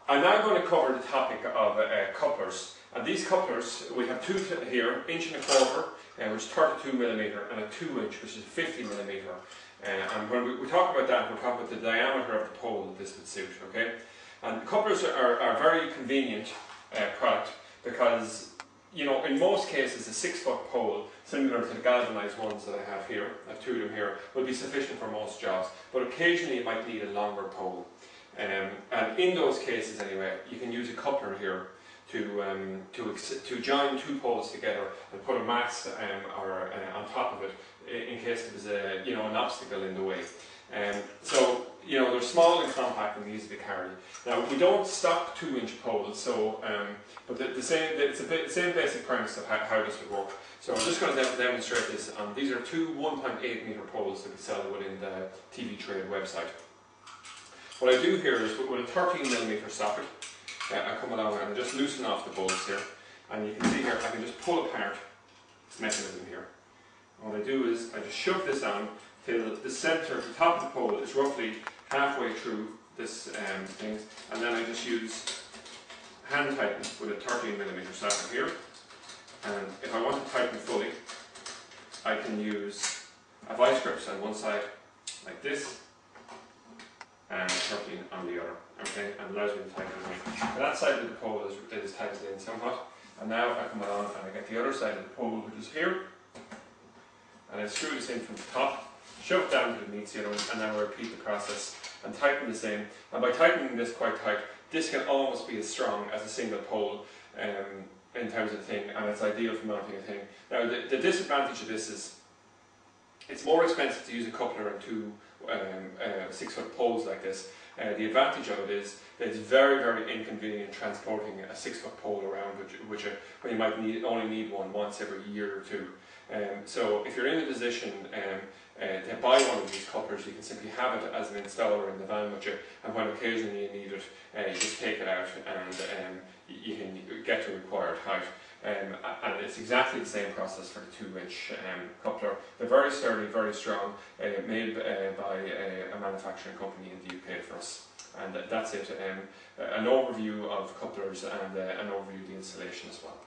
I'm now going to cover the topic of couplers. And these couplers, we have two here, 1.25 inch, which is 32mm, and a 2 inch, which is 50mm. And when we talk about that, we're talking about the diameter of the pole that this would suit, okay? And couplers are very convenient product because, you know, in most cases a 6-foot pole, similar to the galvanized ones that I have here, I have two of them here, will be sufficient for most jobs. But occasionally you might need a longer pole. And in those cases anyway, you can use a coupler here to join two poles together and put a mast on top of it in case there was an obstacle in the way. So, you know, they're small and compact and easy to carry. Now, we don't stock 2-inch poles, so but it's the same basic premise of how this would work. So I'm just going to demonstrate this. These are two 1.8 meter poles that we sell within the TV Trade website. What I do here is with a 13mm socket, I come along and I just loosen off the bolts here, and you can see here I can just pull apart this mechanism here. And what I do is I just shove this on till the centre, the top of the pole is roughly halfway through this thing, and then I just use hand tighten with a 13mm socket here. And if I want to tighten fully, I can use a vice grips on one side like this, and 13 on the other, okay, and allows me to tighten it in. That side of the pole is tightened in somewhat, and now I come along and I get the other side of the pole, which is here, and I screw this in from the top, shove it down till it meets the other one, and then I repeat the process and tighten this in. And by tightening this quite tight, this can almost be as strong as a single pole in terms of the thing, and it's ideal for mounting a thing. Now the disadvantage of this is it's more expensive to use a coupler and two 6-foot poles like this. The advantage of it is that it's very, very inconvenient transporting a 6-foot pole around, when you might only need one once every year or two. So if you're in a position to buy one of these couplers, you can simply have it as an installer in the van with you, and when occasionally you need it, you just take it out and you can get the required height. And it's exactly the same process for the 2-inch coupler. They're very sturdy, very strong, made by a manufacturing company in the UK for us. And that's it. An overview of couplers and an overview of the installation as well.